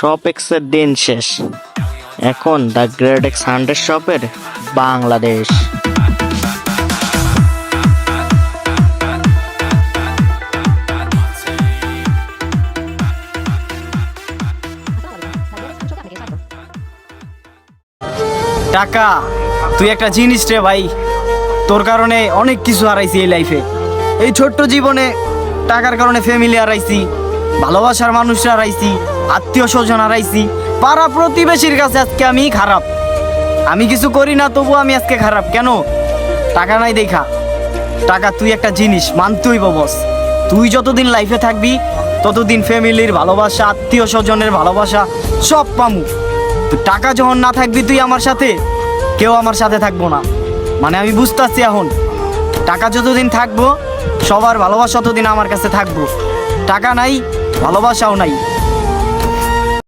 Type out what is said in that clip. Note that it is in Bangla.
শপ এক্সের দিন শেষ, এখন দ্য গ্রেট এক্স 100 শপের বাংলাদেশ। টাকা তুই একটা জিনিস রে ভাই, তোর কারণে অনেক কিছু হারাইছি এই লাইফে। এই ছোট্ট জীবনে টাকার কারণে ফ্যামিলি হারাইছি, ভালোবাসার মানুষরা হারাইছি, আত্মীয় স্বজন হারাইছি, পাড়া প্রতিবেশীর কাছে আজকে আমি খারাপ। আমি কিছু করি না তবু আমি আজকে খারাপ কেন? টাকা নাই দেখা। টাকা তুই একটা জিনিস, মানতেই বস। তুই যতদিন লাইফে থাকবি ততদিন ফ্যামিলির ভালোবাসা, আত্মীয় স্বজনের ভালোবাসা সব পামু। তো টাকা যখন না থাকবি তুই আমার সাথে, কেউ আমার সাথে থাকবো না। মানে আমি বুঝতেছি এখন, টাকা যতদিন থাকবো সবার ভালোবাসা ততদিন আমার কাছে থাকবো। টাকা নাই, ভালোবাসাও নাই।